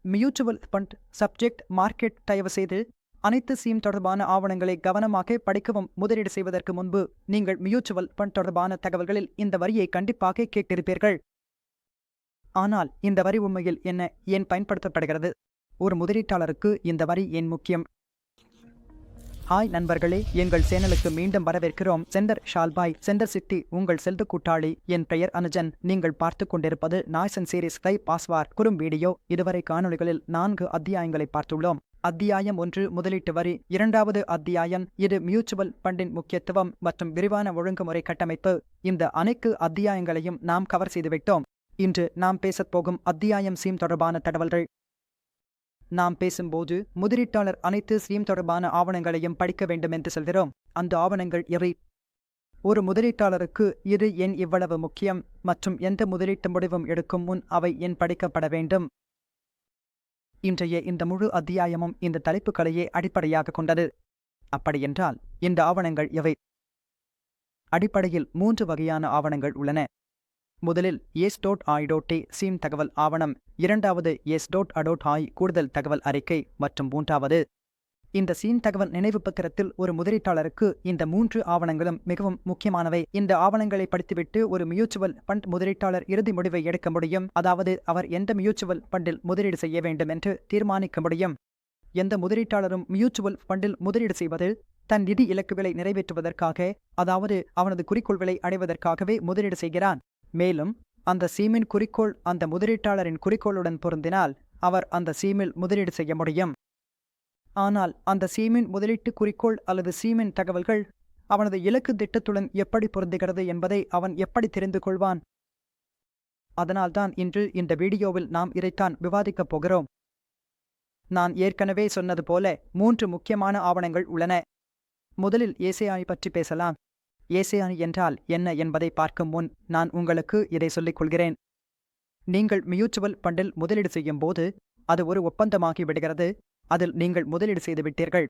Mutual fund subject market தயவு செய்து அனைத்து சீம் தொடர்பான ஆவணங்களை கவனமாக படிக்கவும். முதலீடு செய்வதற்கு முன்பு நீங்கள் மியூச்சுவல் ஃபண்ட் தொடர்பான தகவல்களில் இந்த வரியை கண்டிப்பாக கேட்டிருப்பீர்கள். ஆனால் இந்த வரி உண்மையில் ஏன் பயன்படுத்தப்படுகிறது? ஒரு முதலீட்டாளருக்கு இந்த வரி ஏன் முக்கியம்? ஹாய் நண்பர்களே, எங்கள் சேனலுக்கு மீண்டும் வரவேற்கிறோம். சென்டர் ஷால்பாய் சென்டர் சிட்டி உங்கள் செல்து கூட்டாளி. என் பெயர் அனுஜன். நீங்கள் பார்த்து கொண்டிருப்பது நாய்சன் சீரிஸ் கை பாஸ்வார் குறும் வீடியோ. இதுவரை காணொலிகளில் 4 அத்தியாயங்களை பார்த்துள்ளோம். அத்தியாயம் 1 முதலீட்டு வரி. 2வது அத்தியாயம் இது மியூச்சுவல் ஃபண்டின் முக்கியத்துவம் மற்றும் விரிவான ஒழுங்குமுறை கட்டமைப்பு. இந்த அனைத்து அத்தியாயங்களையும் நாம் கவர் செய்துவிட்டோம். இன்று நாம் பேசப்போகும் அத்தியாயம் சீம் தொடர்பான தகவல்கள். நாம் பேசும்போது முதலீட்டாளர் அனைத்து சீம் தொடர்பான ஆவணங்களையும் படிக்க வேண்டும் என்று சொல்கிறோம். அந்த ஆவணங்கள் எவை? ஒரு முதலீட்டாளருக்கு இது ஏன் இவ்வளவு முக்கியம் மற்றும் எந்த முதலீட்டு முடிவும் எடுக்கும் முன் அவை ஏன் படிக்கப்பட வேண்டும்? இன்றைய இந்த முழு அத்தியாயமும் இந்த தலைப்புகளையே அடிப்படையாக கொண்டது. அப்படியென்றால் இந்த ஆவணங்கள் எவை? அடிப்படையில் 3 வகையான ஆவணங்கள் உள்ளன. முதலில் S.I.T சீம் தகவல் ஆவணம், 2வது S.I கூடுதல் தகவல் அறிக்கை மற்றும் 3வது இந்த சீம் தகவல் நினைவு பத்திரத்தில். ஒரு முதலீட்டாளருக்கு இந்த 3 ஆவணங்களும் மிகவும் முக்கியமானவை. இந்த ஆவணங்களை படித்துவிட்டு ஒரு மியூச்சுவல் ஃபண்ட் முதலீட்டாளர் இறுதி முடிவை எடுக்க முடியும். அதாவது அவர் எந்த மியூச்சுவல் ஃபண்டில் முதலீடு செய்ய வேண்டும் என்று தீர்மானிக்க முடியும். எந்த முதலீட்டாளரும் மியூச்சுவல் ஃபண்டில் முதலீடு செய்வது தன் நிதி இலக்குகளை நிறைவேற்றுவதற்காக, அதாவது அவனது குறிக்கோள்களை அடைவதற்காகவே முதலீடு செய்கிறான். மேலும் அந்த சீமின் குறிக்கோள் அந்த முதலீட்டாளரின் குறிக்கோளுடன் பொருந்தினால் அவர் அந்த சீமில் முதலீடு செய்ய முடியும். ஆனால் அந்த சீமின் முதலீட்டு குறிக்கோள் அல்லது சீமின் தகவல்கள் அவனது இலக்கு திட்டத்துடன் எப்படி பொருந்துகிறது என்பதை அவன் எப்படி தெரிந்து கொள்வான்? அதனால்தான் இன்று இந்த வீடியோவில் நாம் இதைத்தான் விவாதிக்கப் போகிறோம். நான் ஏற்கனவே சொன்னது போல 3 முக்கியமான ஆவணங்கள் உள்ளன. முதலில் ACI பற்றி பேசலாம். ACI என்றால் என்ன என்பதை பார்க்கும் முன் நான் உங்களுக்கு இதை சொல்லிக் கொள்கிறேன். நீங்கள் மியூச்சுவல் ஃபண்டில் முதலீடு செய்யும் போது அது ஒரு ஒப்பந்தமாகி விடுகிறது. அதில் நீங்கள் முதலீடு செய்து விட்டீர்கள்.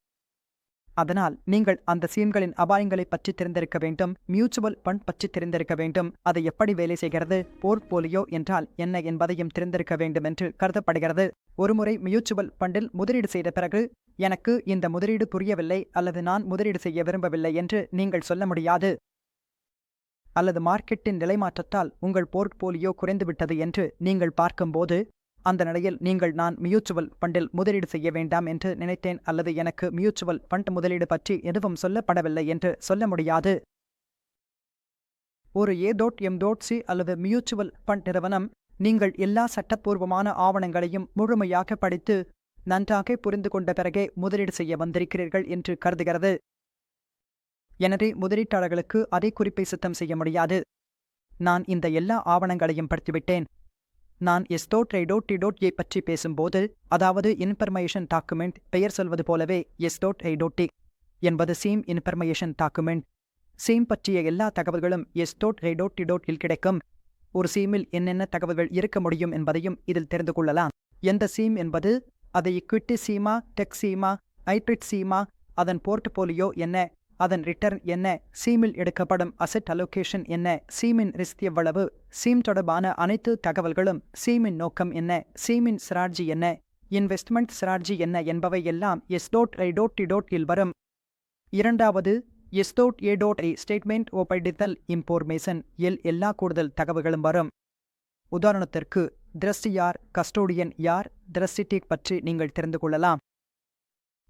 அதனால் நீங்கள் அந்த சீம்களின் அபாயங்களை பற்றி தெரிந்திருக்க வேண்டும். மியூச்சுவல் ஃபண்ட் பற்றி தெரிந்திருக்க வேண்டும். அது எப்படி வேலை செய்கிறது, போர்ட்போலியோ என்றால் என்ன என்பதையும் தெரிந்திருக்க வேண்டும் என்று கருதப்படுகிறது. ஒருமுறை மியூச்சுவல் ஃபண்டில் முதலீடு செய்த பிறகு எனக்கு இந்த முதலீடு புரியவில்லை அல்லது நான் முதலீடு செய்ய விரும்பவில்லை என்று நீங்கள் சொல்ல முடியாது. அல்லது மார்க்கெட்டின் நிலைமாற்றத்தால் உங்கள் போர்ட்போலியோ குறைந்துவிட்டது என்று நீங்கள் பார்க்கும்போது அந்த நிலையில் நீங்கள் நான் மியூச்சுவல் ஃபண்டில் முதலீடு செய்ய வேண்டாம் என்று நினைத்தேன் அல்லது எனக்கு மியூச்சுவல் ஃபண்ட் முதலீடு பற்றி எதுவும் சொல்லப்படவில்லை என்று சொல்ல முடியாது. ஒரு A.M.C அல்லது மியூச்சுவல் ஃபண்ட் நிறுவனம் நீங்கள் எல்லா சட்டப்பூர்வமான ஆவணங்களையும் முழுமையாக படித்து நன்றாக புரிந்து கொண்ட பிறகே முதலீடு செய்ய வந்திருக்கிறீர்கள் என்று கருதுகிறது. எனவே முதலீட்டாளர்களுக்கு அதே குறிப்பை சுத்தம் செய்ய முடியாது. நான் இந்த எல்லா ஆவணங்களையும் படித்துவிட்டேன். நான் S.I பற்றி பேசும்போது, அதாவது இன்ஃபர்மேஷன் டாக்குமெண்ட், பெயர் சொல்வது போலவே S.I என்பது சீம் இன்ஃபர்மேஷன் டாக்குமெண்ட். சீம் பற்றிய எல்லா தகவல்களும் S.I கிடைக்கும். ஒரு சீமில் என்னென்ன தகவல்கள் இருக்க முடியும் என்பதையும் இதில் தெரிந்து கொள்ளலாம். எந்த சீம் என்பது, அது equity Seema, tech Seema, hybrid Seema, அதன் போர்ட்போலியோ என்ன, அதன் ரிட்டர்ன் என்ன, சீமில் எடுக்கப்படும் அசெட் அலோகேஷன் என்ன, சீமின் ரிஸ்க் எவ்வளவு, சீம் தொடர்பான அனைத்து தகவல்களும், சீமின் நோக்கம் என்ன, சீமின் ஸ்ட்ராட்ஜி என்ன, இன்வெஸ்ட்மெண்ட் ஸ்ட்ராட்ஜி என்ன என்பவை எல்லாம் S.I வரும். 2வது S.A statement of identifiable information எல்லா கூடுதல் தகவல்களும் வரும். உதாரணத்திற்கு ட்ரஸ்டி யார், கஸ்டோடியன் யார், ட்ரஸ்டி பற்றி நீங்கள் தெரிந்து கொள்ளலாம்.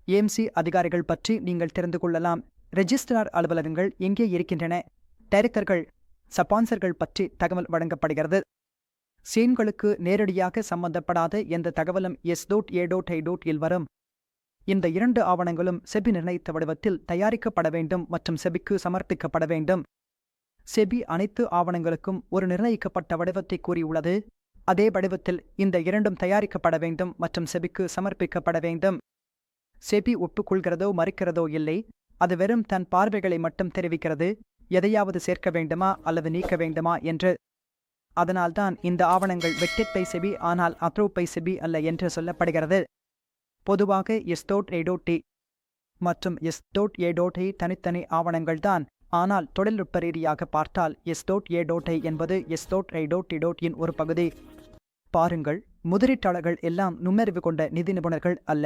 AMC அதிகாரிகள் பற்றி நீங்கள் தெரிந்து கொள்ளலாம். ரெஜிஸ்ட்ரார் அலுவலகங்கள் எங்கே இருக்கின்றன, டைரக்டர்கள், ஸ்பான்சர்கள் பற்றி தகவல் வழங்கப்படுகிறது. சீம்களுக்கு நேரடியாக சம்பந்தப்படாத எந்த தகவலும் S.A வரும். இந்த 2 ஆவணங்களும் செபி நிர்ணயித்த வடிவத்தில் தயாரிக்கப்பட வேண்டும் மற்றும் செபிக்கு சமர்ப்பிக்கப்பட வேண்டும். செபி அனைத்து ஆவணங்களுக்கும் ஒரு நிர்ணயிக்கப்பட்ட வடிவத்தை கூறியுள்ளது. அதே வடிவத்தில் இந்த 2ம் தயாரிக்கப்பட வேண்டும் மற்றும் செபிக்கு சமர்ப்பிக்கப்பட வேண்டும். செபி ஒப்புக்கொள்கிறதோ மறுக்கிறதோ இல்லை. அது வெறும் தன் பார்வைகளை மட்டும் தெரிவிக்கிறது, எதையாவது சேர்க்க வேண்டுமா அல்லது நீக்க வேண்டுமா என்று. அதனால்தான் இந்த ஆவணங்கள் வெட்டட் பை செபி ஆனால் அப்ரூவ் பை செபி அல்ல என்று சொல்லப்படுகிறது. பொதுவாக S.I மற்றும் S.A தனித்தனி ஆவணங்கள்தான். ஆனால் தொழில்நுட்ப ரீதியாக பார்த்தால் S.A என்பது S.I இன் ஒரு பகுதி. பாருங்கள், முதலீட்டாளர்கள் எல்லாம் நுண்ணறிவு கொண்ட நிதி நிபுணர்கள் அல்ல,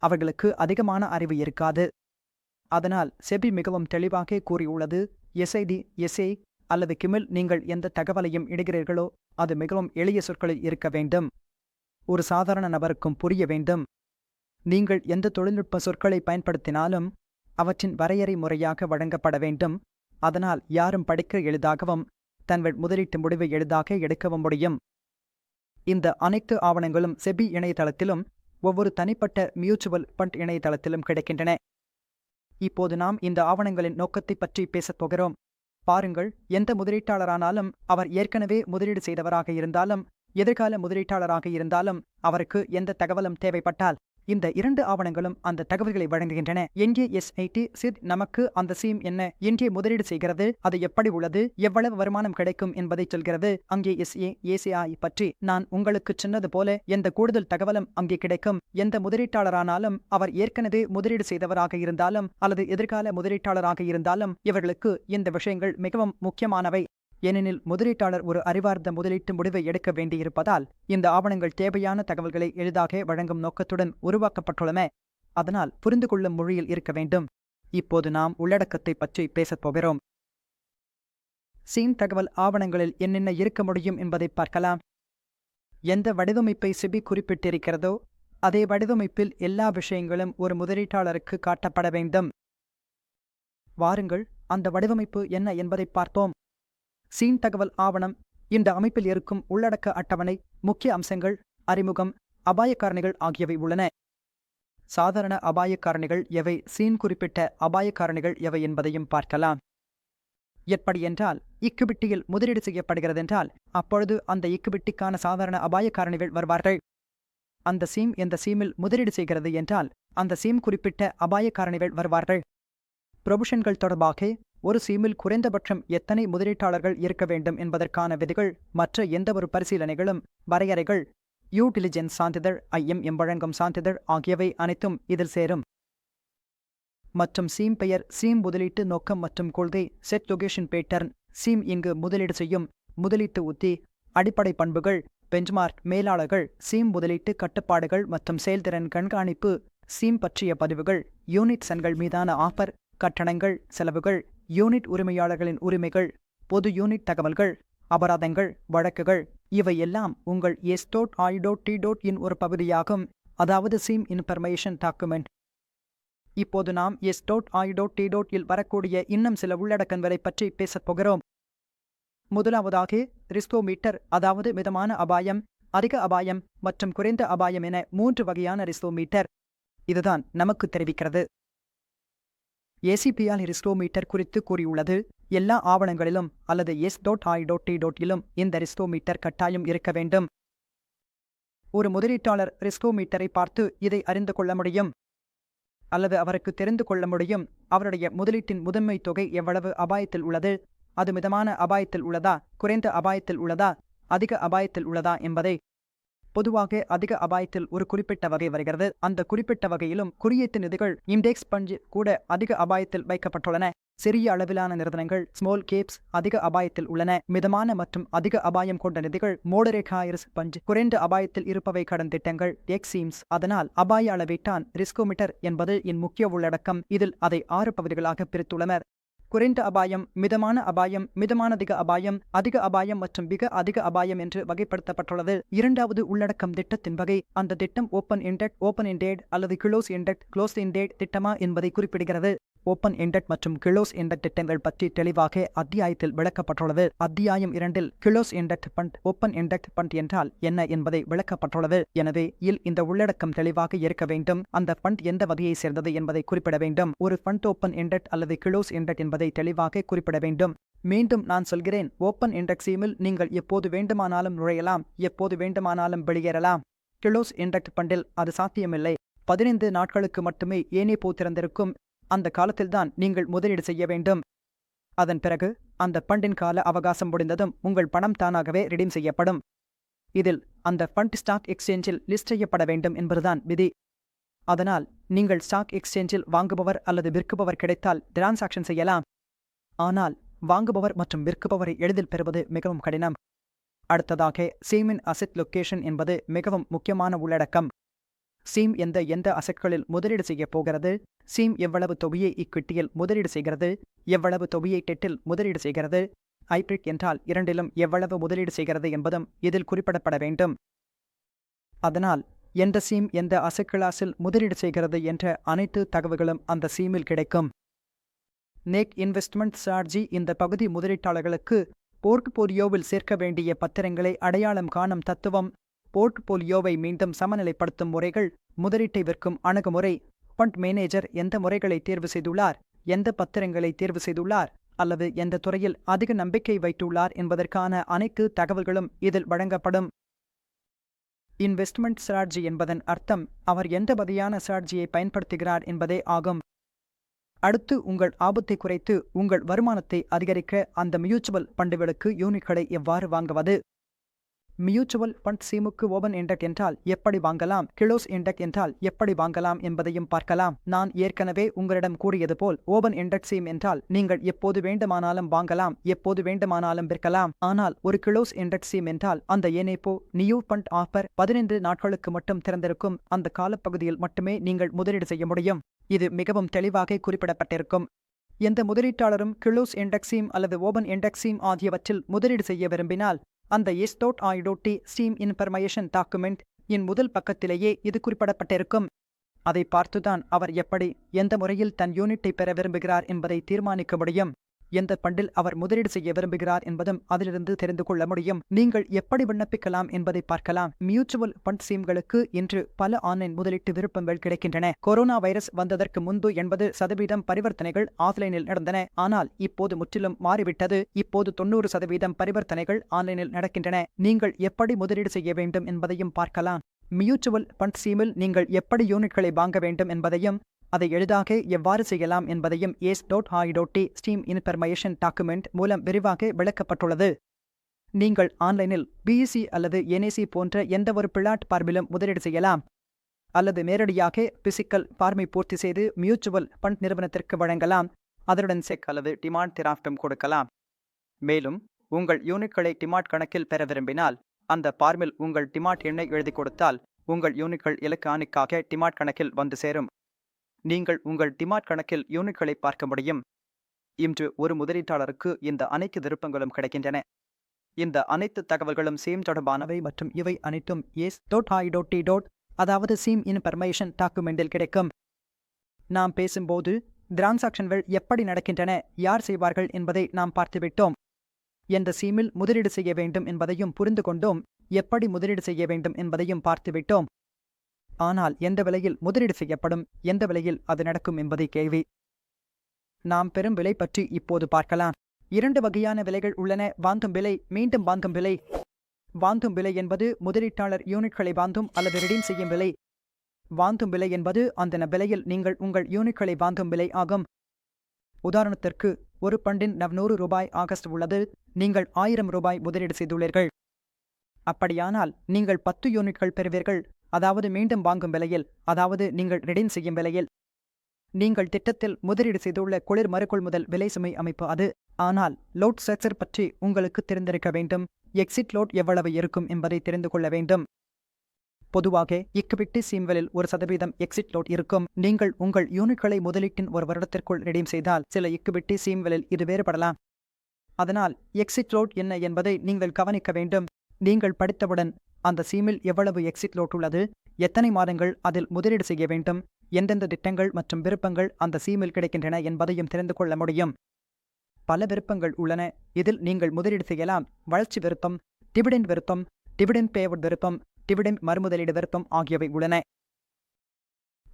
அவர்களுக்கு அதிகமான அறிவு இருக்காது. அதனால் செபி மிகவும் தெளிவாக கூறியுள்ளது, எஸ்ஐடி, எஸ்ஏ அல்லது கிமில் நீங்கள் எந்த தகவலையும் இடுகிறீர்களோ அது மிகவும் எளிய சொற்களில் இருக்க வேண்டும். ஒரு சாதாரண நபருக்கும் புரிய வேண்டும். நீங்கள் எந்த தொழில்நுட்ப சொற்களை பயன்படுத்தினாலும் அவற்றின் வரையறை முறையாக வழங்கப்பட வேண்டும். அதனால் யாரும் படிக்க எளிதாகவும் தங்கள் முதலீட்டு முடிவை எளிதாக எடுக்கவும் முடியும். இந்த அனைத்து ஆவணங்களும் செபி இணையதளத்திலும் ஒவ்வொரு தனிப்பட்ட மியூச்சுவல் ஃபண்ட் இணையதளத்திலும் கிடைக்கின்றன. இப்போது நாம் இந்த ஆவணங்களின் நோக்கத்தை பற்றி பேசப் போகிறோம். பாருங்கள், எந்த முதலீட்டாளரானாலும் அவர் ஏற்கனவே முதலீடு செய்தவராக இருந்தாலும் எதிர்கால முதலீட்டாளராக இருந்தாலும் அவருக்கு எந்த தகவலும் தேவைப்பட்டால் இந்த 2 ஆவணங்களும் அந்த தகவல்களை வழங்குகின்றன. எங்கே எஸ்ஐடி சித் நமக்கு அந்த சீம் என்ன, எங்கே முதலீடு செய்கிறது, அது எப்படி உள்ளது, எவ்வளவு வருமானம் கிடைக்கும் என்பதை சொல்கிறது. அங்கே எஸ்ஏ ஏசிஐ பற்றி நான் உங்களுக்கு சொன்னது போல எந்த கூடுதல் தகவலும் அங்கே கிடைக்கும். எந்த முதலீட்டாளரானாலும் அவர் ஏற்கனவே முதலீடு செய்தவராக இருந்தாலும் அல்லது எதிர்கால முதலீட்டாளராக இருந்தாலும் இவர்களுக்கு இந்த விஷயங்கள் மிகவும் முக்கியமானவை. ஏனெனில் முதலீட்டாளர் ஒரு அறிவார்ந்த முதலீட்டு முடிவை எடுக்க வேண்டியிருப்பதால் இந்த ஆவணங்கள் தேவையான தகவல்களை எளிதாக வழங்கும் நோக்கத்துடன் உருவாக்கப்பட்டுள்ளன. அதனால் புரிந்து கொள்ளும் மொழியில் இருக்க வேண்டும். இப்போது நாம் உள்ளடக்கத்தை பற்றி பேசப் போகிறோம். சீன் தகவல் ஆவணங்களில் என்னென்ன இருக்க முடியும் என்பதை பார்க்கலாம். எந்த வடிவமைப்பை செபி குறிப்பிட்டிருக்கிறதோ அதே வடிவமைப்பில் எல்லா விஷயங்களும் ஒரு முதலீட்டாளருக்கு காட்டப்பட வேண்டும். வாருங்கள், அந்த வடிவமைப்பு என்ன என்பதை பார்ப்போம். சீன் தகவல் ஆவணம் இந்த அமைப்பில் இருக்கும் உள்ளடக்க அட்டவணை, முக்கிய அம்சங்கள், அறிமுகம், அபாய காரணிகள் ஆகியவை உள்ளன. சாதாரண அபாய காரணிகள் எவை, சீன் குறிப்பிட்ட அபாய காரணிகள் எவை என்பதையும் பார்க்கலாம். எப்படி என்றால், ஈக்விட்டியில் முதலீடு செய்யப்படுகிறதென்றால் அப்பொழுது அந்த ஈக்விட்டிக்கான சாதாரண அபாய காரணிகள் வருவார்கள். அந்த சீம் எந்த சீமில் முதலீடு செய்கிறது என்றால் அந்த சீம் குறிப்பிட்ட அபாய காரணிகள் வருவார்கள். புரொவிஷன்கள் தொடர்பாக ஒரு சீமில் குறைந்தபட்சம் எத்தனை முதலீட்டாளர்கள் இருக்க வேண்டும் என்பதற்கான விதிகள், மற்ற எந்தவொரு பரிசீலனைகளும், வரையறைகள், யூ டிலிஜென்ஸ் சான்றிதழ், IMM வழங்கும் சான்றிதழ் ஆகியவை அனைத்தும் இதில் சேரும். மற்றும் சீம் பெயர், சீம் முதலீட்டு நோக்கம் மற்றும் கொள்கை, செட் லொகேஷன் பேட்டர்ன், சீம் இங்கு முதலீடு செய்யும் முதலீட்டு உத்தி, அடிப்படை பண்புகள், பெஞ்ச்மார்க், மேலாளர்கள், சீம் முதலீட்டு கட்டுப்பாடுகள் மற்றும் செயல்திறன் கண்காணிப்பு, சீம் பற்றிய பதிவுகள், யூனிட் சன்கள் மீதான ஆஃபர், கட்டணங்கள், செலவுகள், யூனிட் உரிமையாளர்களின் உரிமைகள், பொது யூனிட் தகவல்கள், அபராதங்கள், வழக்குகள், இவையெல்லாம் உங்கள் S.I.T.in ஒரு பகுதியாகும், அதாவது சீம் இன்ஃபர்மேஷன் டாக்குமெண்ட். இப்போது நாம் S.I.T.இல் வரக்கூடிய இன்னும் சில உள்ளடக்கங்களை பற்றி பேசப் போகிறோம். முதலாவதாக ரிஸ்கோமீட்டர், அதாவது மிதமான அபாயம், அதிக அபாயம் மற்றும் குறைந்த அபாயம் என 3 வகையான ரிஸ்கோமீட்டர். இதுதான் நமக்கு தெரிவிக்கிறது. ஏசிபிஆல் ரிஸ்கோமீட்டர் குறித்து கூறியுள்ளது. எல்லா ஆவணங்களிலும் அல்லது S.I.T.இலும் இந்த ரிஸ்கோமீட்டர் கட்டாயம் இருக்க வேண்டும். ஒரு முதலீட்டாளர் ரிஸ்கோமீட்டரை பார்த்து இதை அறிந்து கொள்ள முடியும் அல்லது அவருக்கு தெரிந்து கொள்ள முடியும் அவருடைய முதலீட்டின் முதன்மை தொகை எவ்வளவு அபாயத்தில் உள்ளது, அது மிதமான அபாயத்தில் உள்ளதா, குறைந்த அபாயத்தில் உள்ளதா, அதிக அபாயத்தில் உள்ளதா என்பதை. பொதுவாக அதிக அபாயத்தில் ஒரு குறிப்பிட்ட வகை வருகிறது. அந்த குறிப்பிட்ட வகையிலும் குறியீட்டு நிதிகள், இண்டெக்ஸ் பஞ்சு கூட அதிக அபாயத்தில் வைக்கப்பட்டுள்ளன. சிறிய அளவிலான நிறுவனங்கள், ஸ்மால் கேப்ஸ் அதிக அபாயத்தில் உள்ளன. மிதமான மற்றும் அதிக அபாயம் கொண்ட நிதிகள், மோடரேட் ஹையர்ஸ் பஞ்சு, குறைந்த அபாயத்தில் இருப்பவை கடன் திட்டங்கள், எக்ஸீம்ஸ். அதனால் அபாய அளவீட்டான் ரிஸ்கோமீட்டர் என்பது என் முக்கிய உள்ளடக்கம். இதில் அதை 6 பகுதிகளாக பிரித்துள்ளனர். குறைந்த அபாயம், மிதமான அபாயம், மிதமானதிக அபாயம், அதிக அபாயம் மற்றும் மிக அதிக அபாயம் என்று வகைப்படுத்தப்பட்டுள்ளது. இரண்டாவது உள்ளடக்கம் திட்டத்தின் வகை. அந்த திட்டம் ஓப்பன் எண்டட், ஓப்பன் எண்டட் அல்லது க்ளோஸ் எண்டட், க்ளோஸ் எண்டட் திட்டமா என்பதை குறிப்பிடுகிறது. ஓப்பன் எண்டட் மற்றும் க்ளோஸ் எண்டட் திட்டங்கள் பற்றி தெளிவாக அத்தியாயத்தில் விளக்கப்பட்டுள்ளது. அத்தியாயம் 2இல் close ended fund, open ended fund என்றால் என்ன என்பதை விளக்கப்பட்டுள்ளது. எனவே இந்த உள்ளடக்கம் தெளிவாக இருக்க வேண்டும். அந்த ஃபண்ட் எந்த வகையை சேர்ந்தது என்பதை குறிப்பிட வேண்டும். ஒரு ஃபண்ட் ஓப்பன் எண்டட் அல்லது க்ளோஸ் எண்டட் என்பதை தெளிவாக குறிப்பிட வேண்டும். மீண்டும் நான் சொல்கிறேன், ஓப்பன் எண்டட் ஸ்கீமில் நீங்கள் எப்போது வேண்டுமானாலும் நுழையலாம், எப்போது வேண்டுமானாலும் வெளியேறலாம். க்ளோஸ் எண்டட் ஃபண்டில் அது சாத்தியமில்லை. 15 நாட்களுக்கு மட்டுமே ஏனே திறந்திருக்கும். அந்த காலத்தில்தான் நீங்கள் முதலீடு செய்ய வேண்டும். அதன் பிறகு அந்த ஃபண்டின் கால அவகாசம் முடிந்ததும் உங்கள் பணம் தானாகவே ரிடீம் செய்யப்படும். இதில் அந்த ஃபண்ட் ஸ்டாக் எக்ஸ்சேஞ்சில் லிஸ்ட் செய்யப்பட வேண்டும் என்பதுதான் விதி. அதனால் நீங்கள் ஸ்டாக் எக்ஸ்சேஞ்சில் வாங்குபவர் அல்லது விற்குபவர் கிடைத்தால் டிரான்சாக்ஷன் செய்யலாம். ஆனால் வாங்குபவர் மற்றும் விற்குபவரை எளிதில் பெறுவது மிகவும் கடினம். அடுத்ததாக சீமின் அசெட் லொகேஷன் என்பது மிகவும் முக்கியமான உள்ளடக்கம். சீம் எந்த அசெட்களில் முதலீடு செய்ய போகிறது, சீம் எவ்வளவு தொகையை இக்விட்டியில் முதலீடு செய்கிறது, எவ்வளவு தொகையை டெட்டில் முதலீடு செய்கிறது, ஐபிரிக் என்றால் இரண்டிலும் எவ்வளவு முதலீடு செய்கிறது என்பதும் இதில் குறிப்பிடப்பட வேண்டும். அதனால் எந்த சீம் எந்த அசெட் கிளாஸில் முதலீடு செய்கிறது என்ற அனைத்து தகவல்களும் அந்த சீமில் கிடைக்கும். நேக் இன்வெஸ்ட்மெண்ட் ஸ்ட்ராட்டஜி இந்த பகுதி முதலீட்டாளர்களுக்கு போர்ட்போலியோவில் சேர்க்க வேண்டிய பத்திரங்களை அடையாளம் காணும் தத்துவம், போர்ட்போலியோவை மீண்டும் சமநிலைப்படுத்தும் முறைகள், முதலீட்டை விற்கும் அணுகுமுறை, ஃபண்ட் மேனேஜர் எந்த முறைகளை தேர்வு செய்துள்ளார், எந்த பத்திரங்களை தேர்வு செய்துள்ளார் அல்லது எந்த துறையில் அதிக நம்பிக்கை வைத்துள்ளார் என்பதற்கான அனைத்து தகவல்களும் இதில் வழங்கப்படும். இன்வெஸ்ட்மெண்ட் ஸ்ட்ராட்டஜி என்பதன் அர்த்தம் அவர் எந்த வகையான ஸ்ட்ராட்டஜியை பயன்படுத்துகிறார் என்பதே ஆகும். அடுத்து உங்கள் ஆபத்தை குறைத்து உங்கள் வருமானத்தை அதிகரிக்க அந்த மியூச்சுவல் ஃபண்டுகளுக்கு யூனிட்களை எவ்வாறு வாங்குவது? மியூச்சுவல் ஃபண்ட் சீமுக்கு ஓபன் இண்டெக்ஸ் என்றால் எப்படி வாங்கலாம், கிளோஸ் இண்டெக்ஸ் என்றால் எப்படி வாங்கலாம் என்பதையும் பார்க்கலாம். நான் ஏற்கனவே உங்களிடம் கூறியது போல் ஓபன் இண்டெக்ஸ் சீம் என்றால் நீங்கள் எப்போது வேண்டுமானாலும் வாங்கலாம், எப்போது வேண்டுமானாலும் விற்கலாம். ஆனால் ஒரு கிளோஸ் இண்டெக்ஸ் சீம் என்றால் அந்த இணைப்பு நியூ ஃபண்ட் ஆஃபர் 15 நாட்களுக்கு மட்டும் திறந்திருக்கும் அந்த காலப்பகுதியில் மட்டுமே நீங்கள் முதலீடு செய்ய முடியும். இது மிகவும் தெளிவாக குறிப்பிடப்பட்டிருக்கும். எந்த முதலீட்டாளரும் கிளோஸ் இண்டெக்ஸ் சீம் அல்லது ஓபன் இண்டெக்ஸ் சீம் ஆகியவற்றில் முதலீடு செய்ய விரும்பினால் அந்த S.I.T ஸ்டீம் இன்ஃபர்மேஷன் டாக்குமெண்ட் இன் முதல் பக்கத்திலேயே இது குறிப்பிடப்பட்டிருக்கும். அதை பார்த்துதான் அவர் எப்படி எந்த முறையில் தன் யூனிட்டை பெற விரும்புகிறார் என்பதை தீர்மானிக்க முடியும். எந்த ஃபண்டில் அவர் முதலீடு செய்ய விரும்புகிறார் என்பதும் அதிலிருந்து தெரிந்து கொள்ள முடியும். நீங்கள் எப்படி விண்ணப்பிக்கலாம் என்பதை பார்க்கலாம். மியூச்சுவல் ஃபண்ட் சீம்களுக்கு இன்று பல ஆன்லைன் முதலீட்டு விருப்பங்கள் கிடைக்கின்றன. கொரோனா வைரஸ் வந்ததற்கு முன்பு 80% பரிவர்த்தனைகள் ஆஃப்லைனில் நடந்தன. ஆனால் இப்போது முற்றிலும் மாறிவிட்டது. இப்போது 90% பரிவர்த்தனைகள் ஆன்லைனில் நடக்கின்றன. நீங்கள் எப்படி முதலீடு செய்ய வேண்டும் என்பதையும் பார்க்கலாம். மியூச்சுவல் ஃபண்ட் சீமில் நீங்கள் எப்படி யூனிட்களை வாங்க வேண்டும் என்பதையும் அதை எளிதாக எவ்வாறு செய்யலாம் என்பதையும் S.I.T ஸ்டீம் இன்ஃபர்மேஷன் டாக்குமெண்ட் மூலம் விரிவாக விளக்கப்பட்டுள்ளது. நீங்கள் ஆன்லைனில் BEC அல்லது NEC போன்ற எந்தவொரு பிளாட்ஃபார்மிலும் முதலீடு செய்யலாம் அல்லது நேரடியாக பிசிக்கல் ஃபார்மை பூர்த்தி செய்து மியூச்சுவல் ஃபண்ட் நிறுவனத்திற்கு வழங்கலாம். அதனுடன் செக் அல்லது டிமாண்ட் டிராஃப்டும் கொடுக்கலாம். மேலும் உங்கள் யூனிட்களை டிமாண்ட் கணக்கில் பெற விரும்பினால் அந்த ஃபார்மில் உங்கள் டிமாண்ட் எண்ணை எழுதி கொடுத்தால் உங்கள் யூனிட்கள் எலக்ட்ரானிக்காக டிமாண்ட் கணக்கில் வந்து சேரும். நீங்கள் உங்கள் டிமாட் கணக்கில் யூனிட்களை பார்க்க முடியும். இன்று ஒரு முதலீட்டாளருக்கு இந்த அனைத்து விருப்பங்களும் கிடைக்கின்றன. இந்த அனைத்து தகவல்களும் சீம் தொடர்பானவை மற்றும் இவை அனைத்தும் S.I.T அதாவது சீம் இன்ஃபர்மேஷன் டாக்குமெண்டில் கிடைக்கும். நாம் பேசும்போது டிரான்சாக்ஷன்கள் எப்படி நடக்கின்றன, யார் செய்வார்கள் என்பதை நாம் பார்த்துவிட்டோம். எந்த சீமில் முதலீடு செய்ய வேண்டும் என்பதையும் புரிந்து கொண்டோம். எப்படி முதலீடு செய்ய வேண்டும் என்பதையும் பார்த்துவிட்டோம். ஆனால் எந்த விலையில் முதலீடு செய்யப்படும், எந்த விலையில் அது நடக்கும் என்பதை கேள்வி. நாம் பெறும் விலை பற்றி இப்போது பார்க்கலாம். 2 வகையான விலைகள் உள்ளன. வாங்கும் விலை, மீண்டும் வாங்கும் விலை. வாங்கும் விலை என்பது முதலீட்டாளர் யூனிட்களை வாங்கும் அல்லது ரிடீம் செய்யும் விலை. வாங்கும் விலை என்பது அந்த விலையில் நீங்கள் உங்கள் யூனிட்களை வாங்கும் விலை ஆகும். உதாரணத்திற்கு ஒரு ஃபண்டின் ₹100 ஆகஸ்ட் உள்ளது. நீங்கள் ₹1000 முதலீடு செய்துள்ளீர்கள். அப்படியானால் நீங்கள் 10 யூனிட்கள் பெறுவீர்கள். அதாவது மீண்டும் வாங்கும் விலையில், அதாவது நீங்கள் ரிடீம் செய்யும் விலையில். நீங்கள் திட்டத்தில் முதலீடு செய்துள்ள குளிர் மறுகொள்முதல் விலை சுமை அமைப்பு அது. ஆனால் லோட் ஸ்ட்ரக்சர் பற்றி உங்களுக்கு தெரிந்திருக்க வேண்டும். எக்ஸிட் லோட் எவ்வளவு இருக்கும் என்பதை தெரிந்து கொள்ள வேண்டும். பொதுவாக இக்விட்டி சீம்களில் 1% எக்ஸிட் லோட் இருக்கும். நீங்கள் உங்கள் யூனிட்களை முதலீட்டின் ஒரு வருடத்திற்குள் ரிடீம் செய்தால் சில இக்விட்டி சீம்களில் இது வேறுபடலாம். அதனால் எக்ஸிட் லோட் என்ன என்பதை நீங்கள் கவனிக்க வேண்டும். நீங்கள் படித்தவுடன் அந்த சீமில் எவ்வளவு எக்ஸிட் லோட் உள்ளது, எத்தனை மாதங்கள் அதில் முதலீடு செய்ய வேண்டும், எந்தெந்த திட்டங்கள் மற்றும் விருப்பங்கள் அந்த சீமில் கிடைக்கின்றன என்பதையும் தெரிந்து கொள்ள முடியும். பல விருப்பங்கள் உள்ளன. இதில் நீங்கள் முதலீடு செய்யலாம். வளர்ச்சி விருப்பம், டிவிடெண்ட் விருப்பம், டிவிடெண்ட் பேஅவுட் விருப்பம், டிவிடெண்ட் மறுமுதலீடு விருப்பம் ஆகியவை உள்ளன.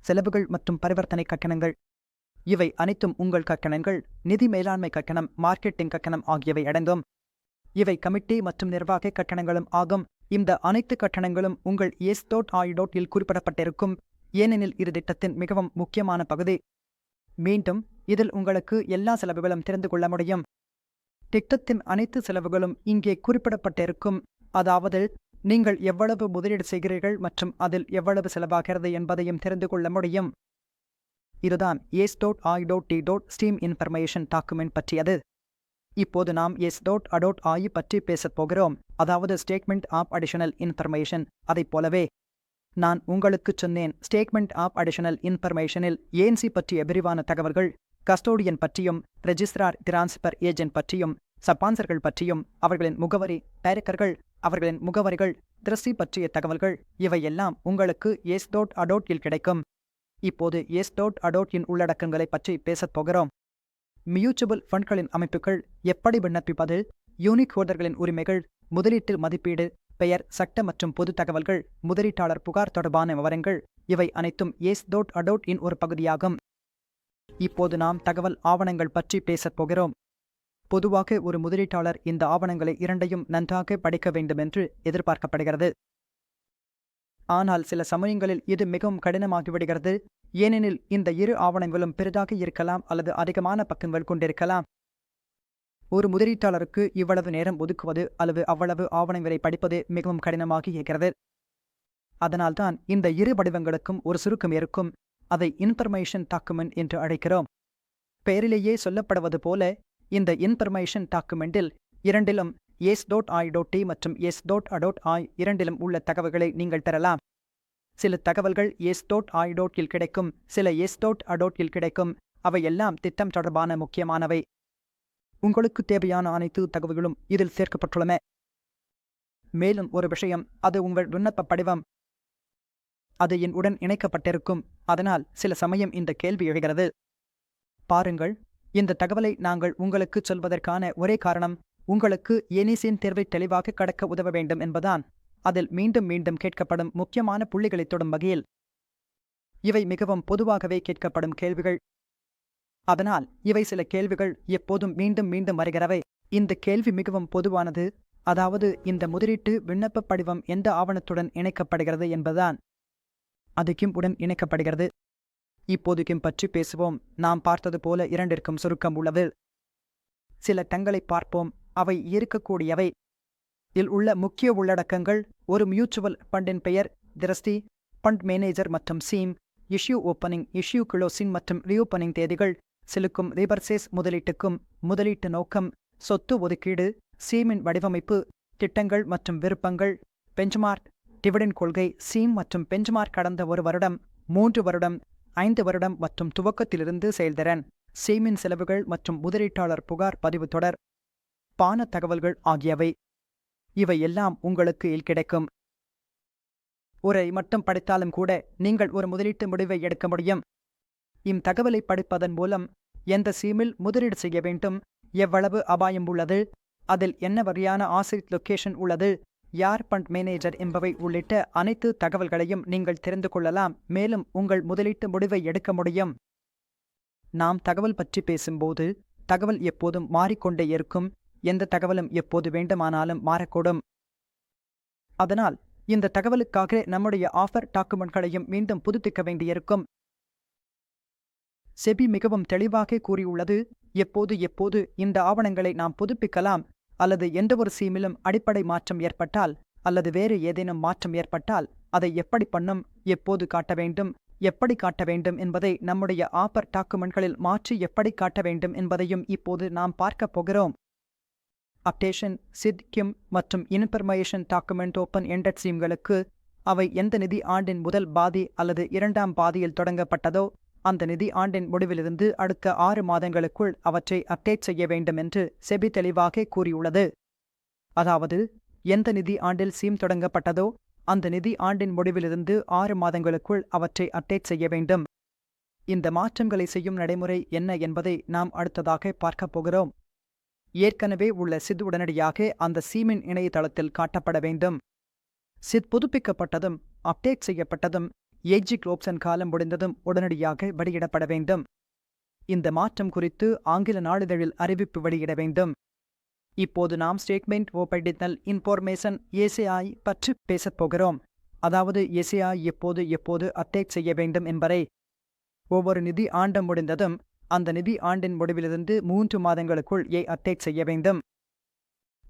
செலவுகள் மற்றும் பரிவர்த்தனை கட்டணங்கள். இவை அனைத்தும் உங்கள் கட்டணங்கள், நிதி மேலாண்மை கட்டணம், மார்க்கெட்டிங் கட்டணம் ஆகியவை அடங்கும். இவை கமிட்டி மற்றும் நிர்வாக கட்டணங்களும் ஆகும். இந்த அனைத்து கட்டணங்களும் உங்கள் S.I.T குறிப்பிடப்பட்டிருக்கும். ஏனெனில் இது திட்டத்தின் மிகவும் முக்கியமான பகுதி. மீண்டும் இதில் உங்களுக்கு எல்லா செலவுகளும் தெரிந்து கொள்ள முடியும். திட்டத்தின் அனைத்து செலவுகளும் இங்கே குறிப்பிடப்பட்டிருக்கும். அதாவது நீங்கள் எவ்வளவு முதலீடு செய்கிறீர்கள் மற்றும் அதில் எவ்வளவு செலவாகிறது என்பதையும் தெரிந்து கொள்ள முடியும். இதுதான் S.I.T ஸ்டீம் இன்ஃபர்மேஷன் டாக்குமெண்ட் பற்றியது. இப்போது நாம் S.ADOT.ai பற்றி பேசப் போகிறோம், அதாவது ஸ்டேட்மெண்ட் ஆஃப் அடிஷனல் இன்ஃபர்மேஷன். அதைப் போலவே நான் உங்களுக்குச் சொன்னேன், ஸ்டேட்மெண்ட் ஆஃப் அடிஷனல் இன்ஃபர்மேஷனில் ஏஎன்சி பற்றிய விரிவான தகவல்கள், கஸ்டோடியன் பற்றியும், ரெஜிஸ்ட்ரார் டிரான்ஸ்பர் ஏஜென்ட் பற்றியும், ஸ்பான்சர்கள் பற்றியும், அவர்களின் முகவரி, டைரக்டர்கள், அவர்களின் முகவரிகள், திருஷ்டி பற்றிய தகவல்கள், இவையெல்லாம் உங்களுக்கு S.ADOT-இல் கிடைக்கும். இப்போது S.ADOT-இன் உள்ளடக்கங்களை பற்றி பேசப் போகிறோம். மியூச்சுவல் ஃபண்ட்களின் அமைப்புகள், எப்படி விண்ணப்பிப்பது, யூனிக் ஹோல்டர்களின் உரிமைகள், முதலீட்டு மதிப்பீடு, பெயர், சட்ட மற்றும் பொது தகவல்கள், முதலீட்டாளர் புகார் தொடர்பான விவரங்கள், இவை அனைத்தும் S.ADOT-இன் ஒரு பகுதியாகும். இப்போது நாம் தகவல் ஆவணங்கள் பற்றி பேசப் போகிறோம். பொதுவாக ஒரு முதலீட்டாளர் இந்த ஆவணங்களை இரண்டையும் நன்றாக படிக்க வேண்டும் என்று எதிர்பார்க்கப்படுகிறது. ஆனால் சில சமயங்களில் இது மிகவும் கடினமாகிவிடுகிறது, ஏனெனில் இந்த இரு ஆவணங்களும் பெரிதாக இருக்கலாம் அல்லது அதிகமான பக்கங்கள் கொண்டிருக்கலாம். ஒரு முதலீட்டாளருக்கு இவ்வளவு நேரம் ஒதுக்குவது அல்லது அவ்வளவு ஆவணங்களை படிப்பது மிகவும் கடினமாக இருக்கிறது. அதனால்தான் இந்த இரு வடிவங்களுக்கும் ஒரு சுருக்கம் இருக்கும். அதை இன்ஃபர்மேஷன் டாக்குமெண்ட் என்று அழைக்கிறோம். பெயரிலேயே சொல்லப்படுவது போல இந்த இன்ஃபர்மேஷன் டாக்குமெண்டில் இரண்டிலும் S.ai.t மற்றும் S.ADOT-ai இரண்டிலும் உள்ள தகவல்களை நீங்கள் பெறலாம். சில தகவல்கள் S.ai.இல் கிடைக்கும், சில S.ADOT-இல் கிடைக்கும். அவையெல்லாம் திட்டம் தொடர்பான முக்கியமானவை. உங்களுக்கு தேவையான அனைத்து தகவல்களும் இதில் சேர்க்கப்பட்டுள்ளன. மேலும் ஒரு விஷயம், அது உங்கள் விண்ணப்ப படிவம். அது என் உடன் இணைக்கப்பட்டிருக்கும். அதனால் சில சமயம் இந்த கேள்வி எழுகிறது. பாருங்கள், இந்த தகவலை நாங்கள் உங்களுக்கு சொல்வதற்கான ஒரே காரணம் உங்களுக்கு ஏனிசின் தேர்வை தெளிவாக கடக்க உதவ வேண்டும் என்பதான். அதில் மீண்டும் மீண்டும் கேட்கப்படும் முக்கியமான புள்ளிகளை தொடும் வகையில். இவை மிகவும் பொதுவாகவே கேட்கப்படும் கேள்விகள். அதனால் இவை சில கேள்விகள் எப்போதும் மீண்டும் மீண்டும் வருகிறவை. இந்த கேள்வி மிகவும் பொதுவானது, அதாவது இந்த முதலீட்டு விண்ணப்ப படிவம் எந்த ஆவணத்துடன் இணைக்கப்படுகிறது என்பதுதான். அது கிம் உடன் இணைக்கப்படுகிறது. இப்போது கிம் பற்றி பேசுவோம். நாம் பார்த்தது போல இரண்டிற்கும் சுருக்கம் உள்ளது. சில டங்களை பார்ப்போம், அவை இருக்கக்கூடியவை. இதில் உள்ள முக்கிய உள்ளடக்கங்கள்: ஒரு மியூச்சுவல் ஃபண்டின் பெயர், திருஷ்டி, ஃபண்ட் மேனேஜர் மற்றும் சீம், இஷ்யூ ஓப்பனிங், இஷ்யூ க்ளோசிங் மற்றும் ரீஓப்பனிங் தேதிகள், சிலுக்கும் ரீபர்சேஸ் முதலீட்டுக்கும், முதலீட்டு நோக்கம், சொத்து ஒதுக்கீடு, சீமின் வடிவமைப்பு, திட்டங்கள் மற்றும் விருப்பங்கள், பெஞ்ச்மார்க், டிவிடெண்ட் கொள்கை, சீம் மற்றும் பெஞ்ச்மார்க் கடந்த 1 வருடம், 3 வருடம், 5 வருடம் மற்றும் துவக்கத்திலிருந்து செயல்திறன், சீமின் செலவுகள் மற்றும் முதலீட்டாளர் புகார் பதிவு தொடர், பான தகவல்கள் ஆகியவை. இவை எல்லாம் உங்களுக்கு இல் கிடைக்கும். உரை மட்டும் படித்தாலும் கூட நீங்கள் ஒரு முதலீட்டு முடிவை எடுக்க முடியும். தகவலை படிப்பதன் மூலம் எந்த சீமில் முதலீடு செய்ய வேண்டும், எவ்வளவு அபாயம் உள்ளது, அதில் என்ன வகையான ஆசிட் லொகேஷன் உள்ளது, யார் ஃபண்ட் மேனேஜர் என்பவை உள்ளிட்ட அனைத்து தகவல்களையும் நீங்கள் தெரிந்து கொள்ளலாம். மேலும் உங்கள் முதலீட்டு முடிவை எடுக்க முடியும். நாம் தகவல் பற்றி பேசும்போது தகவல் எப்போதும் மாறிக்கொண்டே இருக்கும். எந்த தகவலும் எப்போது வேண்டுமானாலும் மாறக்கூடும். அதனால் இந்த தகவலுக்காக நம்முடைய ஆஃபர் டாக்குமெண்ட்களையும் மீண்டும் புதுப்பிக்க வேண்டியிருக்கும். செபி மிகவும் தெளிவாக கூறியுள்ளது, எப்போது இந்த ஆவணங்களை நாம் புதுப்பிக்கலாம், அல்லது எந்தவொரு சீமிலும் அடிப்படை மாற்றம் ஏற்பட்டால் அல்லது வேறு ஏதேனும் மாற்றம் ஏற்பட்டால் அதை எப்படி பண்ணும், எப்போது காட்ட வேண்டும், எப்படி காட்ட வேண்டும் என்பதை நம்முடைய ஆஃபர் டாக்குமெண்ட்களில் மாற்றி எப்படி காட்ட வேண்டும் என்பதையும் இப்போது நாம் பார்க்கப் போகிறோம். அப்டேஷன், சித், கிம் மற்றும் இன்ஃபர்மேஷன் டாக்குமெண்ட் ஓப்பன் எண்டட் சீம்களுக்கு அவை எந்த நிதி ஆண்டின் முதல் பாதி அல்லது 2ஆம் பாதியில் தொடங்கப்பட்டதோ அந்த நிதி ஆண்டின் முடிவிலிருந்து அடுத்த 6 மாதங்களுக்குள் அவற்றை அப்டேட் செய்ய வேண்டும் என்று செபி தெளிவாக கூறியுள்ளது. அதாவது எந்த நிதி ஆண்டில் சீம் தொடங்கப்பட்டதோ அந்த நிதி ஆண்டின் முடிவிலிருந்து 6 மாதங்களுக்குள் அவற்றை அப்டேட் செய்ய வேண்டும். இந்த மாற்றங்களை செய்யும் நடைமுறை என்ன என்பதை நாம் அடுத்ததாக பார்க்கப் போகிறோம். ஏற்கனவே உள்ள சித் உடனடியாக அந்த சீமின் இணையதளத்தில் காட்டப்பட வேண்டும். சித் புதுப்பிக்கப்பட்டதும் அப்டேட் செய்யப்பட்டதும் எக்ஸிட் ஆப்ஷன் காலம் முடிந்ததும் உடனடியாக வெளியிடப்பட வேண்டும். இந்த மாற்றம் குறித்து ஆங்கில நாளிதழில் அறிவிப்பு வெளியிட வேண்டும். இப்போது நாம் statement of additional information SAI பற்றி பேசப் போகிறோம். அதாவது SAI எப்போது அப்டேட் செய்ய வேண்டும் என்பதை. ஒவ்வொரு நிதி ஆண்டும் முடிந்ததும் அந்த நிதி ஆண்டின் முடிவிலிருந்து 3 மாதங்களுக்குள் அப்டேட் செய்ய வேண்டும்.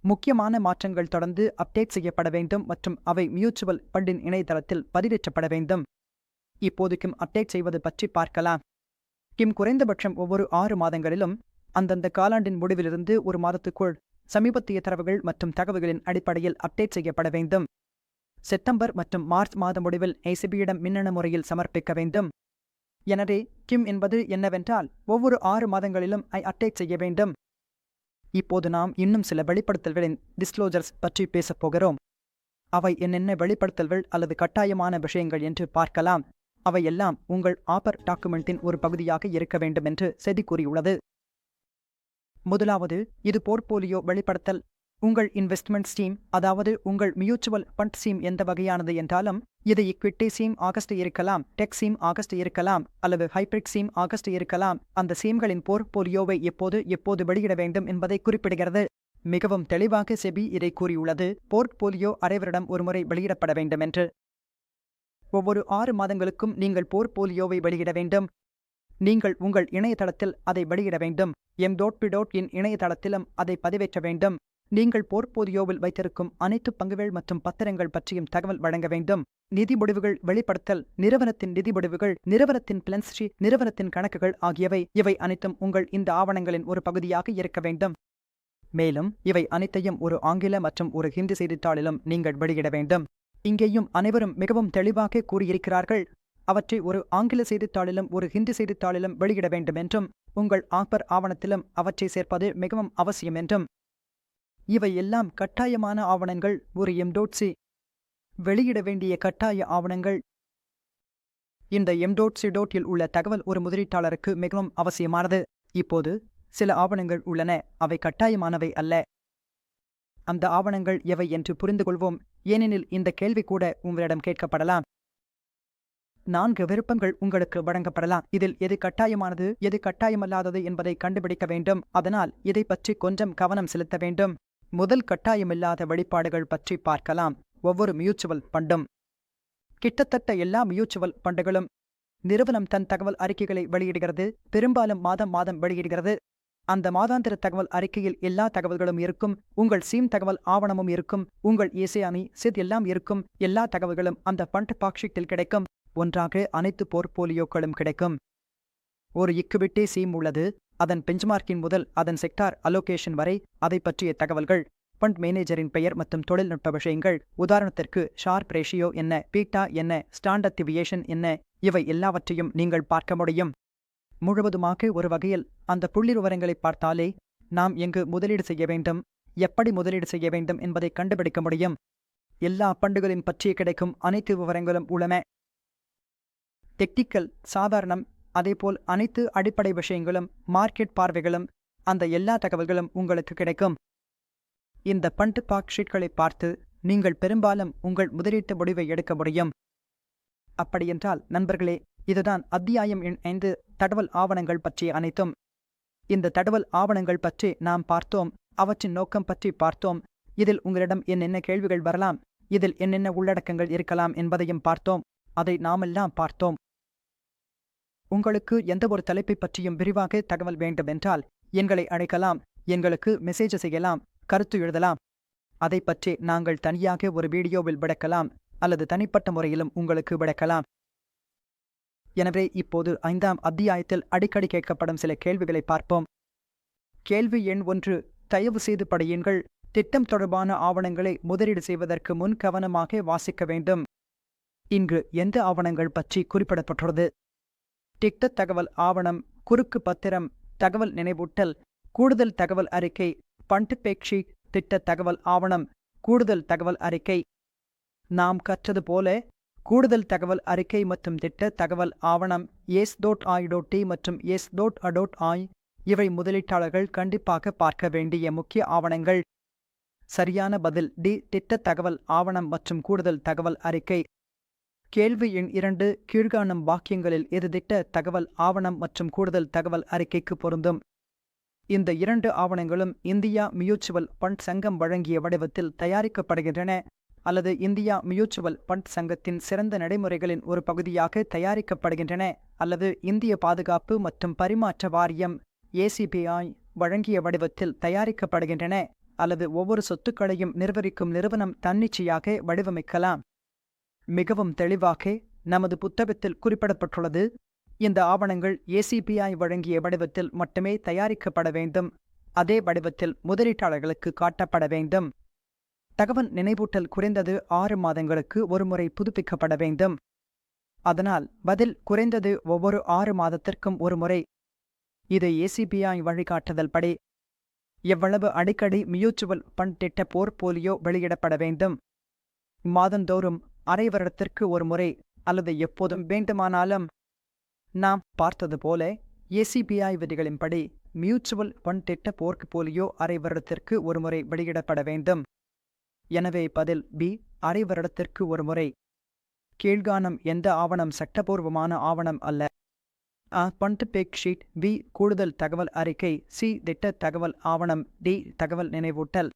முக்கியமான மாற்றங்கள் தொடர்ந்து அப்டேட் செய்யப்பட வேண்டும் மற்றும் அவை மியூச்சுவல் ஃபண்டின் இணையதளத்தில் பதிவேற்றப்பட வேண்டும். இப்போது கிம் அப்டேட் செய்வது பற்றி பார்க்கலாம். கிம் குறைந்தபட்சம் ஒவ்வொரு 6 மாதங்களிலும் அந்தந்த காலாண்டின் முடிவிலிருந்து ஒரு மாதத்துக்குள் சமீபத்திய தரவுகள் மற்றும் தகவல்களின் அடிப்படையில் அப்டேட் செய்யப்பட வேண்டும். செப்டம்பர் மற்றும் மார்ச் மாத முடிவில் ஏசிபியிடம் மின்னணு முறையில் சமர்ப்பிக்க வேண்டும். எனவே கிம் என்பது என்னவென்றால் ஒவ்வொரு 6 மாதங்களிலும் அப்டேட் செய்ய வேண்டும். இப்போது நாம் இன்னும் சில வெளிப்படுத்தல்களின் டிஸ்க்ளோசர்ஸ் பற்றி பேசப் போகிறோம். அவை என்னென்ன வெளிப்படுத்தல்கள் அல்லது கட்டாயமான விஷயங்கள் என்று பார்க்கலாம். அவை எல்லாம் உங்கள் ஆஃபர் டாக்குமெண்டின் ஒரு பகுதியாக இருக்க வேண்டும் என்று செபி கூறியுள்ளது. முதலாவது, இது போர்ட்போலியோ வெளிப்படுத்தல். உங்கள் இன்வெஸ்ட்மெண்ட் ஸ்கீம், அதாவது உங்கள் மியூச்சுவல் ஃபண்ட் ஸ்கீம் எந்த வகையானது என்றாலும், இது ஈக்விட்டி ஸ்கீம் ஆகஸ்ட் இருக்கலாம், டெக் ஸ்கீம் ஆகஸ்ட் இருக்கலாம், அல்லது ஹைபிரிட் ஸ்கீம் ஆகஸ்ட் இருக்கலாம். அந்த ஸ்கீம்களின் போர்ட்போலியோவை எப்போது வெளியிட வேண்டும் என்பதை குறிப்பிடுகிறது. மிகவும் தெளிவாக செபி இதை கூறியுள்ளது. போர்ட்போலியோ அரை வருடம் ஒருமுறை வெளியிடப்பட வேண்டும் என்று. ஒவ்வொரு 6 மாதங்களுக்கும் நீங்கள் போர்ட்போலியோவை வெளியிட வேண்டும். நீங்கள் உங்கள் இணையதளத்தில் அதை வெளியிட வேண்டும். m.p.in இணையதளத்திலும் அதை பதிவேற்ற வேண்டும். நீங்கள் போர்ட்போலியோவில் வைத்திருக்கும் அனைத்து பங்குகள் மற்றும் பத்திரங்கள் பற்றியும் தகவல் வழங்க வேண்டும். நிதி முடிவுகள் வெளிப்படுத்தல், நிறுவனத்தின் நிதி முடிவுகள், நிறுவனத்தின் பிளன்ஸ் ஷீட், நிறுவனத்தின் கணக்குகள் ஆகியவை, இவை அனைத்தும் உங்கள் இந்த ஆவணங்களின் ஒரு பகுதியாக இருக்க வேண்டும். மேலும் இவை அனைத்தையும் ஒரு ஆங்கில மற்றும் ஒரு ஹிந்தி செய்தித்தாளிலும் நீங்கள் வெளியிட வேண்டும். இங்கேயும் அனைவரும் மிகவும் தெளிவாக கூறியிருக்கிறார்கள். அவற்றை ஒரு ஆங்கில செய்தித்தாளிலும் ஒரு ஹிந்தி செய்தித்தாளிலும் வெளியிட வேண்டும் என்றும், உங்கள் ஆஃபர் ஆவணத்திலும் அவற்றை சேர்ப்பது மிகவும் அவசியம் என்றும். இவை எல்லாம் கட்டாயமான ஆவணங்கள். ஒரு m.c வெளியிட வேண்டிய கட்டாய ஆவணங்கள். இந்த m.c.இல் உள்ள தகவல் ஒரு முதலீட்டாளருக்கு மிகவும் அவசியமானது. இப்போது சில ஆவணங்கள் உள்ளன, அவை கட்டாயமானவை அல்ல. அந்த ஆவணங்கள் எவை என்று புரிந்து கொள்வோம். ஏனெனில் இந்த கேள்வி கூட உங்களிடம் கேட்கப்படலாம். 4 விருப்பங்கள் உங்களுக்கு வழங்கப்படலாம். இதில் எது கட்டாயமானது, எது கட்டாயமல்லாதது என்பதை கண்டுபிடிக்க வேண்டும். அதனால் இதை பற்றி கொஞ்சம் கவனம் செலுத்த வேண்டும். முதல் கட்டாயமில்லாத வெளிப்பாடுகள் பற்றி பார்க்கலாம். ஒவ்வொரு மியூச்சுவல் ஃபண்டும், கிட்டத்தட்ட எல்லா மியூச்சுவல் ஃபண்டுகளும், நிறுவனம் தன் தகவல் அறிக்கைகளை வெளியிடுகிறது. பெரும்பாலும் மாதம் வெளியிடுகிறது. அந்த மாதாந்திர தகவல் அறிக்கையில் எல்லா தகவல்களும் இருக்கும். உங்கள் சீம் தகவல் ஆவணமும் இருக்கும். உங்கள் ஏசியானி சித் எல்லாம் இருக்கும். எல்லா தகவல்களும் அந்த ஃபண்ட் பாக்ஷீட்டில் கிடைக்கும். ஒன்றாக அனைத்து போர்ட்போலியோக்களும் கிடைக்கும். ஒரு ஈக்விட்டி சீம் உள்ளது. அதன் பெஞ்ச்மார்க்கின் முதல் அதன் செக்டார் அலோகேஷன் வரை அதை பற்றிய தகவல்கள், ஃபண்ட் மேனேஜரின் பெயர் மற்றும் தொழில்நுட்ப விஷயங்கள், உதாரணத்திற்கு ஷார்ப் ரேஷியோ என்ன, பீட்டா என்ன, ஸ்டாண்டர்ட் டிவியேஷன் என்ன, இவை எல்லாவற்றையும் நீங்கள் பார்க்க முடியும். முழுவதுமாக ஒரு வகையில் அந்த புள்ளி விவரங்களை பார்த்தாலே நாம் எங்கு முதலீடு செய்ய வேண்டும், எப்படி முதலீடு செய்ய வேண்டும் என்பதை கண்டுபிடிக்க முடியும். எல்லா ஃபண்டுகளின் பற்றி கிடைக்கும் அனைத்து விவரங்களும் உள்ளன. டெக்னிக்கல், சாதாரணம், அதேபோல் அனைத்து அடிப்படை விஷயங்களும், மார்க்கெட் பார்வைகளும், அந்த எல்லா தகவல்களும் உங்களுக்கு கிடைக்கும். இந்த ஃபண்ட் பாக்ஷீட்களை பார்த்து நீங்கள் பெரும்பாலும் உங்கள் முதலீட்டு முடிவை எடுக்க முடியும். அப்படியென்றால் நண்பர்களே, இதுதான் அத்தியாயம் எண் 5, தகவல் ஆவணங்கள் பற்றிய அனைத்தும். இந்த தகவல் ஆவணங்கள் பற்றி நாம் பார்த்தோம். அவற்றின் நோக்கம் பற்றி பார்த்தோம். இதில் உங்களிடம் என்னென்ன கேள்விகள் வரலாம், இதில் என்னென்ன உள்ளடக்கங்கள் இருக்கலாம் என்பதையும் பார்த்தோம். அதை நாமெல்லாம் பார்த்தோம். உங்களுக்கு எந்த ஒரு தலைப்பை பற்றியும் விரிவாக தகவல் வேண்டும் என்றால் எங்களை அழைக்கலாம், எங்களுக்கு மெசேஜ் செய்யலாம், கருத்து எழுதலாம். அதை பற்றி நாங்கள் தனியாக ஒரு வீடியோவில் விளக்கலாம் அல்லது தனிப்பட்ட முறையிலும் உங்களுக்கு விளக்கலாம். எனவே இப்போது 5ஆம் அத்தியாயத்தில் அடிக்கடி கேட்கப்படும் சில கேள்விகளை பார்ப்போம். கேள்வி எண் 1, தயவு செய்து படியுங்கள். திட்டம் தொடர்பான ஆவணங்களை முதலீடு செய்வதற்கு முன் கவனமாக வாசிக்க வேண்டும். இங்கு எந்த ஆவணங்கள் பற்றி குறிப்பிடப்பட்டுள்ளது? திட்ட தகவல் ஆவணம், குறுக்கு பத்திரம், தகவல் நினைவூட்டல், கூடுதல் தகவல் அறிக்கை, ஃபண்ட் பேக்ஷீட், திட்ட தகவல் ஆவணம், கூடுதல் தகவல் அறிக்கை. நாம் கற்றது போல கூடுதல் தகவல் அறிக்கை மற்றும் திட்ட தகவல் ஆவணம் s.i.t மற்றும் s.a.i இவை முதலீட்டாளர்கள் கண்டிப்பாக பார்க்க வேண்டிய முக்கிய ஆவணங்கள். சரியான பதில் டி, திட்ட தகவல் ஆவணம் மற்றும் கூடுதல் தகவல் அறிக்கை. கேள்வி எண் 2, கீழ்காணும் வாக்கியங்களில் எது திட்ட தகவல் ஆவணம் மற்றும் கூடுதல் தகவல் அறிக்கைக்கு பொருந்தும்? இந்த 2 ஆவணங்களும் இந்தியா மியூச்சுவல் ஃபண்ட் சங்கம் வழங்கிய வடிவத்தில் தயாரிக்கப்படுகின்றன அல்லது இந்தியா மியூச்சுவல் ஃபண்ட் சங்கத்தின் சிறந்த நடைமுறைகளின் ஒரு பகுதியாக தயாரிக்கப்படுகின்றன அல்லது இந்திய பாதுகாப்பு மற்றும் பரிமாற்ற வாரியம் ACPI வழங்கிய வடிவத்தில் தயாரிக்கப்படுகின்றன அல்லது ஒவ்வொரு சொத்துக்களையும் நிர்வகிக்கும் நிறுவனம் தன்னிச்சையாக வடிவமைக்கலாம். மிகவும் தெளிவாக நமது புத்தகத்தில் குறிப்பிடப்பட்டுள்ளது. இந்த ஆவணங்கள் ஏசிபிஐ வழங்கிய வடிவத்தில் மட்டுமே தயாரிக்கப்பட வேண்டும். அதே வடிவத்தில் முதலீட்டாளர்களுக்கு காட்டப்பட வேண்டும். தகவல் நினைவூட்டல் குறைந்தது 6 மாதங்களுக்கு ஒருமுறை புதுப்பிக்கப்பட வேண்டும். அதனால் பதில் குறைந்தது ஒவ்வொரு 6 மாதத்திற்கும் ஒருமுறை. இது ஏசிபிஐ வழிகாட்டுதல் படி. எவ்வளவு அடிக்கடி மியூச்சுவல் ஃபண்ட் திட்ட போர்ட்போலியோ வெளியிடப்பட வேண்டும்? மாதந்தோறும், அரை வருடத்திற்கு ஒரு முறை, அல்லது எப்போதும் வேண்டுமானாலும்? நாம் பார்த்தது போல ஏசிபிஐ விதிகளின்படி மியூச்சுவல் ஃபண்ட் திட்ட போர்ட்போலியோ அரை வருடத்திற்கு ஒருமுறை வெளியிடப்பட வேண்டும். எனவே பதில் பி, அரை வருடத்திற்கு ஒருமுறை. கீழ்காணும் எந்த ஆவணம் சட்டபூர்வமான ஆவணம் அல்ல? அ. Fund fact sheet. பி. கூடுதல் தகவல் அறிக்கை. சி. திட்ட தகவல் ஆவணம். டி. தகவல் நினைவூட்டல்.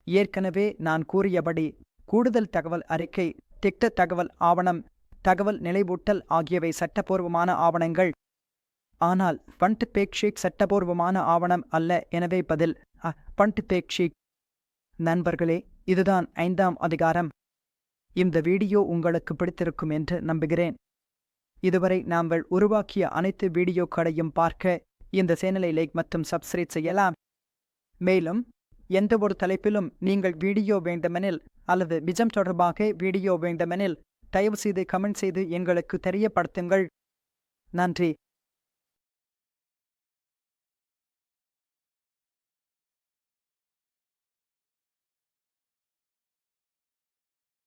ஏற்கனவே நான் கூறியபடி கூடுதல் தகவல் அறிக்கை, திட்ட தகவல் ஆவணம், தகவல் நினைவூட்டல் ஆகியவை சட்டபூர்வமான ஆவணங்கள். ஆனால் ஃபண்ட் ஃபேக்ட் ஷீட் சட்டபூர்வமான ஆவணம் அல்ல. எனவே பதில் அ. Fund fact sheet. நண்பர்களே, இதுதான் 5ஆம் அதிகாரம். இந்த வீடியோ உங்களுக்கு பிடித்திருக்கும் என்று நம்புகிறேன். இதுவரை நாங்கள் உருவாக்கிய அனைத்து வீடியோக்களையும் பார்க்க இந்த சேனலை லைக் மற்றும் சப்ஸ்கிரைப் செய்யலாம். மேலும் எந்தவொரு தலைப்பிலும் நீங்கள் வீடியோ வேண்டுமெனில் அல்லது பிஜம் தொடர்பாக வீடியோ வேண்டுமெனில் தயவுசெய்து கமெண்ட் செய்து எங்களுக்கு தெரியப்படுத்துங்கள். நன்றி.